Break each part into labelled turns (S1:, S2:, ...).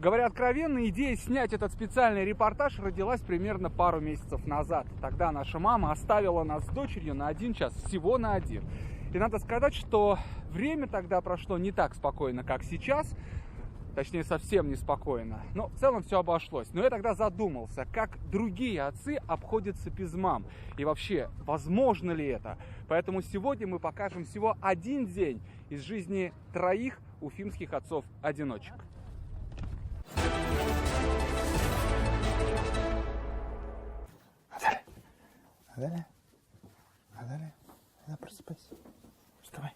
S1: Говоря откровенно, идея снять этот специальный репортаж родилась примерно пару месяцев назад. Тогда наша мама оставила нас с дочерью на 1 час, всего на 1. И надо сказать, что время тогда прошло не так спокойно, как сейчас. Точнее, совсем неспокойно. Но в целом все обошлось. Но я тогда задумался, как другие отцы обходятся без мам. И вообще, возможно ли это? Поэтому сегодня мы покажем всего 1 день из жизни 3 уфимских отцов-одиночек.
S2: Адаля, просыпайся. Вставай.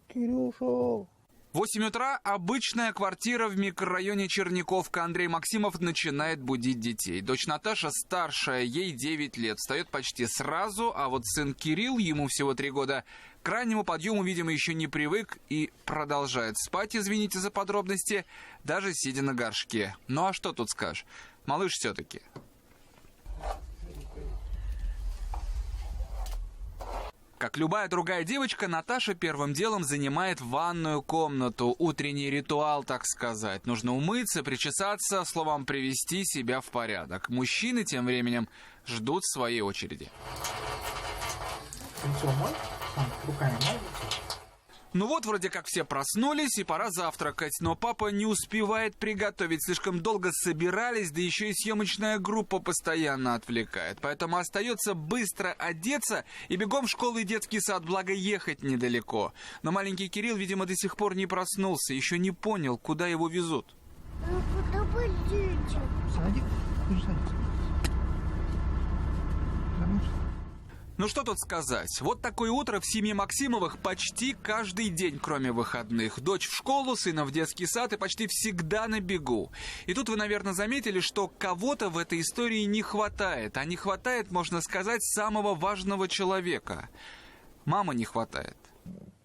S2: Кирюша.
S1: 8 утра, обычная квартира в микрорайоне Черниковка. Андрей Максимов начинает будить детей. Дочь Наташа старшая, ей 9 лет. Встает почти сразу, а вот сын Кирилл, ему всего 3 года, к раннему подъему, видимо, еще не привык и продолжает спать, извините за подробности, даже сидя на горшке. Ну а что тут скажешь? Малыш все-таки. Как любая другая девочка, Наташа первым делом занимает ванную комнату. Утренний ритуал, так сказать. Нужно умыться, причесаться, словом, привести себя в порядок. Мужчины тем временем ждут своей очереди.
S2: Лицо мой? Руками мой? Ну
S1: вот, вроде как все проснулись, и пора завтракать. Но папа не успевает приготовить. Слишком долго собирались, да еще и съемочная группа постоянно отвлекает. Поэтому остается быстро одеться и бегом в школу и детский сад, благо ехать недалеко. Но маленький Кирилл, видимо, до сих пор не проснулся, еще не понял, куда его везут.
S2: Куда пойдете? Садик?
S1: Ну что тут сказать, вот такое утро в семье Максимовых почти каждый день, кроме выходных. Дочь в школу, сына в детский сад и почти всегда на бегу. И тут вы, наверное, заметили, что кого-то в этой истории не хватает. А не хватает, можно сказать, самого важного человека. Мамы не хватает.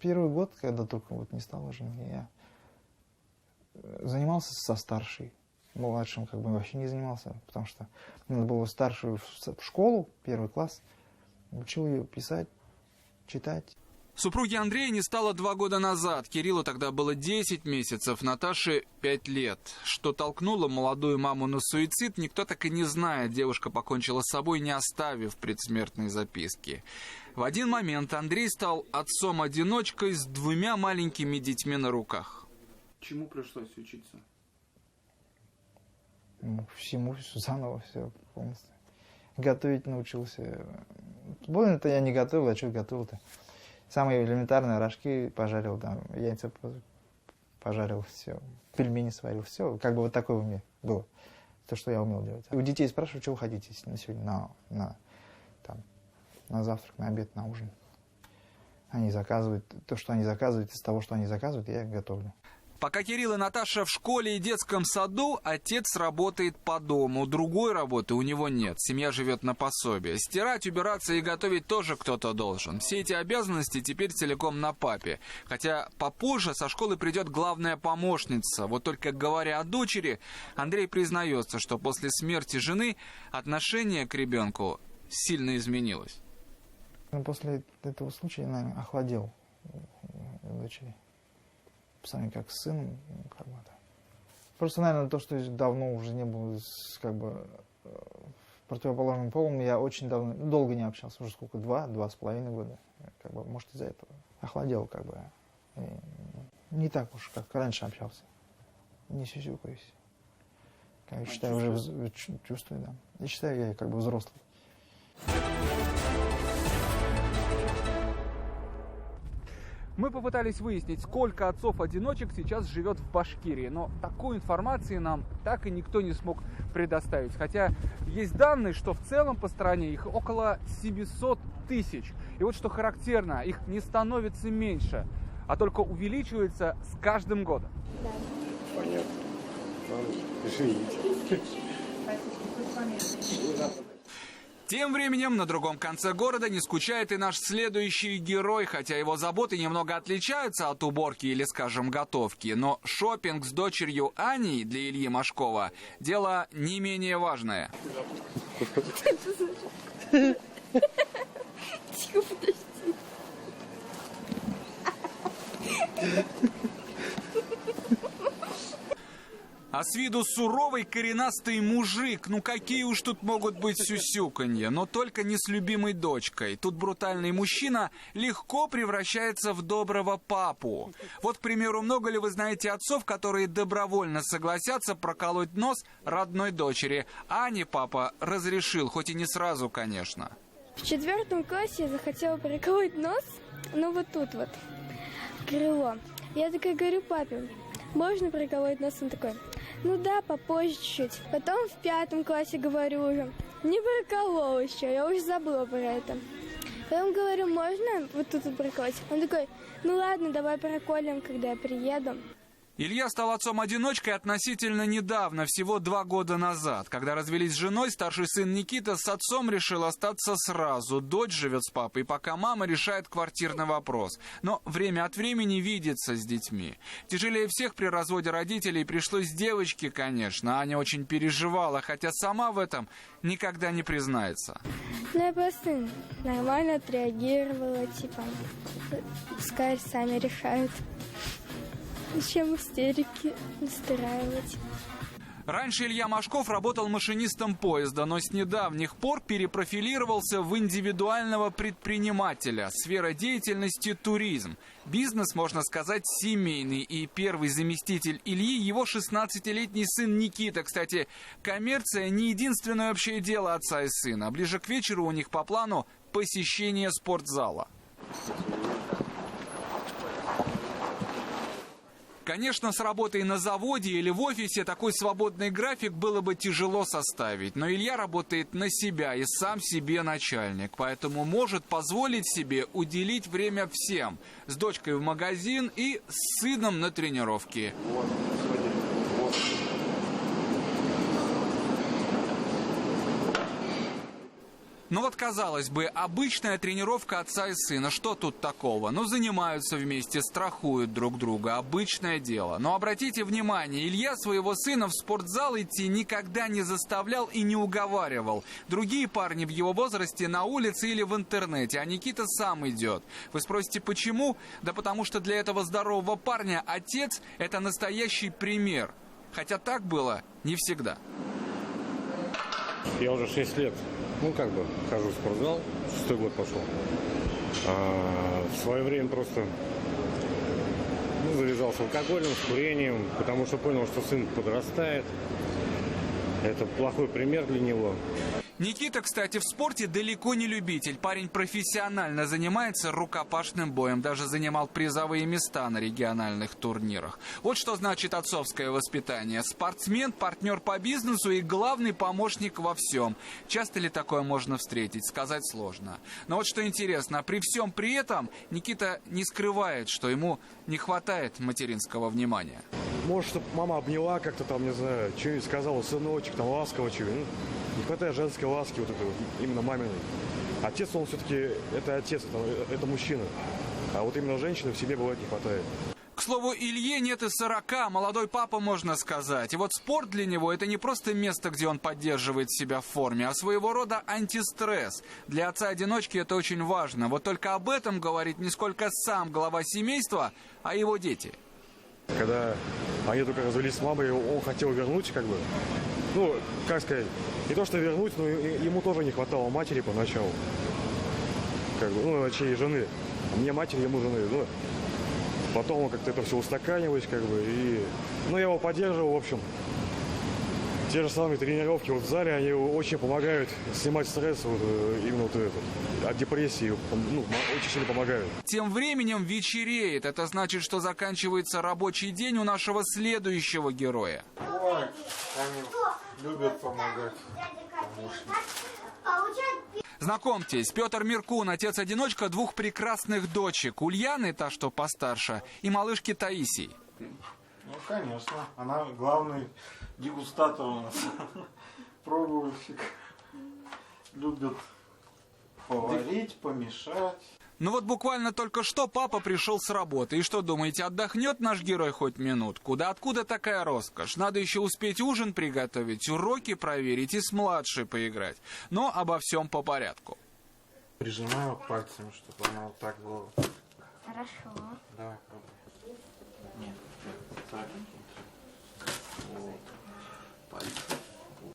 S2: Первый год, когда только вот не стало жены, я занимался со старшей. Младшим как бы вообще не занимался, потому что надо было старшую в школу, 1 класс. Учил ее писать, читать.
S1: Супруги Андрея не стало 2 года назад. Кириллу тогда было 10 месяцев, Наташе 5 лет. Что толкнуло молодую маму на суицид, никто так и не знает. Девушка покончила с собой, не оставив предсмертной записки. В один момент Андрей стал отцом-одиночкой с 2 маленькими детьми на руках. Чему пришлось учиться?
S2: Всему заново все полностью. Готовить научился. Больно-то я не готовил, а что готовил-то? Самые элементарные рожки пожарил, там, яйца пожарил, все. Пельмени сварил, все. Как бы вот такое у меня было. То, что я умел делать. У детей спрашиваю, что вы хотите на сегодня, на завтрак, на обед, на ужин. Они заказывают. То, что они заказывают, из того, что они заказывают, я готовлю.
S1: Пока Кирилл и Наташа в школе и детском саду, отец работает по дому. Другой работы у него нет. Семья живет на пособие. Стирать, убираться и готовить тоже кто-то должен. Все эти обязанности теперь целиком на папе. Хотя попозже со школы придет главная помощница. Вот только говоря о дочери, Андрей признается, что после смерти жены отношение к ребенку сильно изменилось.
S2: После этого случая я, наверное, охладел дочери. Сами как с сыном, как бы, да. Просто, наверное, то, что давно уже не было, как бы, противоположным полом, я очень долго не общался, уже сколько, 2,5 года, как бы, может, из-за этого. Охладел, как бы, и не так уж, как раньше общался, не сюсюкаюсь. Я считаю, уже чувствую, да. Я считаю, я как бы взрослый.
S1: Мы попытались выяснить, сколько отцов-одиночек сейчас живет в Башкирии, но такой информации нам так и никто не смог предоставить. Хотя есть данные, что в целом по стране их около 700 тысяч. И вот что характерно, их не становится меньше, а только увеличивается с каждым годом.
S3: Да.
S4: Понятно. Живите.
S1: Тем временем на другом конце города не скучает и наш следующий герой, хотя его заботы немного отличаются от уборки или, скажем, готовки. Но шопинг с дочерью Аней для Ильи Машкова – дело не менее важное.
S3: Тихо, подожди.
S1: А с виду суровый коренастый мужик. Ну какие уж тут могут быть сюсюканье, но только не с любимой дочкой. Тут брутальный мужчина легко превращается в доброго папу. Вот, к примеру, много ли вы знаете отцов, которые добровольно согласятся проколоть нос родной дочери? Ане папа разрешил, хоть и не сразу, конечно.
S3: В 4 классе я захотела проколоть нос, ну вот тут вот, крыло. Я такая говорю папе, можно проколоть нос? Он такой, ну да, попозже чуть-чуть. Потом в 5 классе говорю уже, не проколол еще, я уже забыла про это. Потом говорю, можно вот тут проколоть? Он такой, ну ладно, давай проколем, когда я приеду.
S1: Илья стал отцом-одиночкой относительно недавно, всего 2 года назад. Когда развелись с женой, старший сын Никита с отцом решил остаться сразу. Дочь живет с папой, пока мама решает квартирный вопрос. Но время от времени видится с детьми. Тяжелее всех при разводе родителей пришлось девочке, конечно. Аня очень переживала, хотя сама в этом никогда не признается.
S3: Ну, я просто нормально отреагировала, типа, пускай сами решают. Зачем истерики устраивать?
S1: Раньше Илья Машков работал машинистом поезда, но с недавних пор перепрофилировался в индивидуального предпринимателя. Сфера деятельности – туризм. Бизнес, можно сказать, семейный. И первый заместитель Ильи – его 16-летний сын Никита. Кстати, коммерция – не единственное общее дело отца и сына. Ближе к вечеру у них по плану посещение спортзала. Конечно, с работой на заводе или в офисе такой свободный график было бы тяжело составить. Но Илья работает на себя и сам себе начальник. Поэтому может позволить себе уделить время всем. С дочкой в магазин и с сыном на тренировки. Ну вот, казалось бы, обычная тренировка отца и сына. Что тут такого? Ну, занимаются вместе, страхуют друг друга. Обычное дело. Но обратите внимание, Илья своего сына в спортзал идти никогда не заставлял и не уговаривал. Другие парни в его возрасте на улице или в интернете, а Никита сам идет. Вы спросите, почему? Да потому что для этого здорового парня отец – это настоящий пример. Хотя так было не всегда.
S4: Я уже 6 лет. Хожу в спортзал, 6-й год пошел. В свое время просто завязал с алкоголем, с курением, потому что понял, что сын подрастает. Это плохой пример для него.
S1: Никита, кстати, в спорте далеко не любитель. Парень профессионально занимается рукопашным боем. Даже занимал призовые места на региональных турнирах. Вот что значит отцовское воспитание. Спортсмен, партнер по бизнесу и главный помощник во всем. Часто ли такое можно встретить? Сказать сложно. Но вот что интересно, при всем при этом Никита не скрывает, что ему не хватает материнского внимания.
S5: Может, чтобы мама обняла как-то там, не знаю, что-нибудь сказала, сыночек, там, ласково чего-нибудь. Не хватает женской ласки, вот этой, именно маминой. Отец, он все-таки, это отец, это мужчина. А вот именно женщины в себе бывает не хватает.
S1: К слову, Илье нет и 40, молодой папа, можно сказать. И вот спорт для него – это не просто место, где он поддерживает себя в форме, а своего рода антистресс. Для отца-одиночки это очень важно. Вот только об этом говорит не сколько сам глава семейства, а его дети.
S5: Когда они только развелись с мамой, он хотел вернуть, не то что вернуть, но ему тоже не хватало матери поначалу. Чьей жены. Мне матери, ему жены. Потом как-то это все устаканилось, я его поддерживал, в общем. Те же самые тренировки в зале, они очень помогают снимать стресс, от депрессии, очень сильно помогают.
S1: Тем временем вечереет. Это значит, что заканчивается рабочий день у нашего следующего героя.
S6: Бывает, они любят помогать.
S1: Знакомьтесь, Петр Миркун, отец-одиночка 2 прекрасных дочек. Ульяны, та, что постарше, и малышки Таисии.
S6: Конечно, она главный дегустатор у нас, пробовальщик. Любит поварить, помешать.
S1: Ну вот буквально только что папа пришел с работы. И что думаете, отдохнет наш герой хоть минутку? Да откуда такая роскошь? Надо еще успеть ужин приготовить, уроки проверить и с младшей поиграть. Но обо всем по порядку.
S6: Прижимаю пальцами, чтобы она вот так была.
S3: Хорошо.
S6: Давай, пробуй.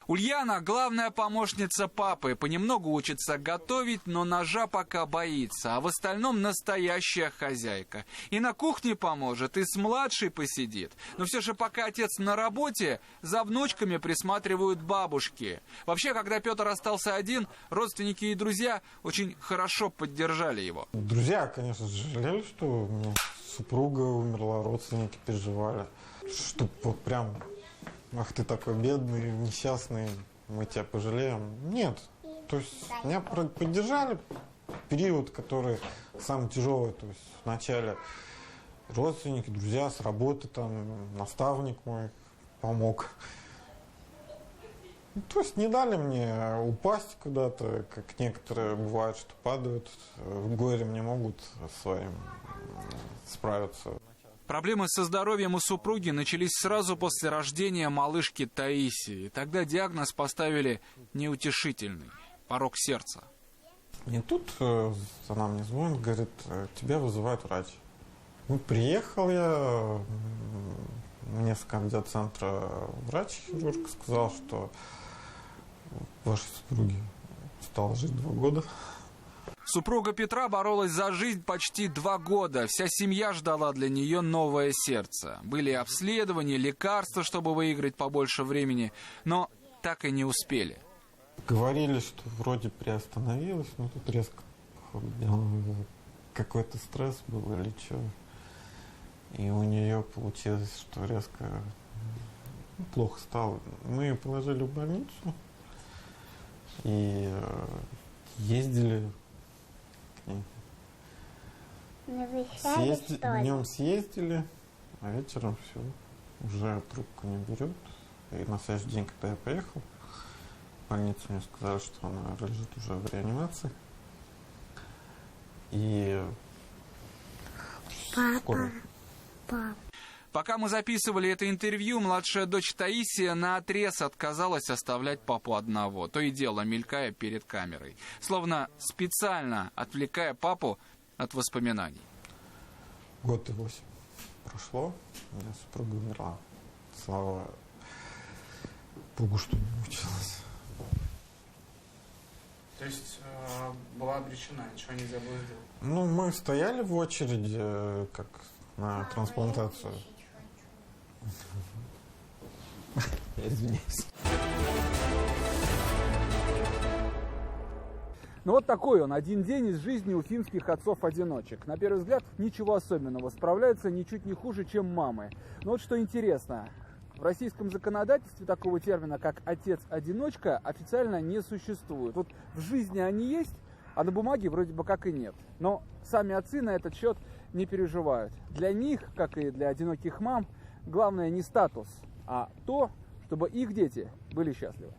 S1: Ульяна – главная помощница папы. Понемногу учится готовить, но ножа пока боится. А в остальном настоящая хозяйка. И на кухне поможет, и с младшей посидит. Но все же пока отец на работе, за внучками присматривают бабушки. Вообще, когда Петр остался один, родственники и друзья очень хорошо поддержали его.
S6: Друзья, конечно же, жалели, что у меня супруга умерла, родственники переживали. Что вот прям... Ах, ты такой бедный, несчастный, мы тебя пожалеем. Нет. То есть меня поддержали период, который самый тяжелый. То есть вначале родственники, друзья с работы, там, наставник мой помог. То есть не дали мне упасть куда-то, как некоторые бывают, что падают, в горе не могут своим справиться.
S1: Проблемы со здоровьем у супруги начались сразу после рождения малышки Таисии. Тогда диагноз поставили неутешительный – порок сердца.
S6: И тут она мне звонит, говорит, тебя вызывает врач. Ну, приехал я, мне с кардиоцентра врач-хирург сказал, что вашей супруге стало жить 2 года.
S1: Супруга Петра боролась за жизнь почти 2 года. Вся семья ждала для нее новое сердце. Были обследования, лекарства, чтобы выиграть побольше времени, но так и не успели.
S6: Говорили, что вроде приостановилось, но тут резко какой-то стресс был или что. И у нее получилось, что резко плохо стало. Мы ее положили в больницу и ездили. Днем съездили, а вечером все, уже трубку не берет. И на следующий день, когда я поехал в больницу, мне сказали, что она лежит уже в реанимации. И
S3: Папа.
S1: Пока мы записывали это интервью, младшая дочь Таисия наотрез отказалась оставлять папу одного, то и дело мелькая перед камерой, словно специально отвлекая папу от воспоминаний.
S6: 1 год и 8 прошло, у меня супруга умерла. Слава Богу, что не мучилась.
S1: То есть была обречена, ничего нельзя было сделать?
S6: Ну, мы стояли в очереди, как на трансплантацию. Я извиняюсь.
S1: Ну вот такой он, один день из жизни уфимских отцов-одиночек. На первый взгляд, ничего особенного, справляются ничуть не хуже, чем мамы. Но вот что интересно, в российском законодательстве такого термина, как отец-одиночка, официально не существует. Вот в жизни они есть, а на бумаге вроде бы как и нет. Но сами отцы на этот счет не переживают. Для них, как и для одиноких мам, главное не статус, а то, чтобы их дети были счастливы.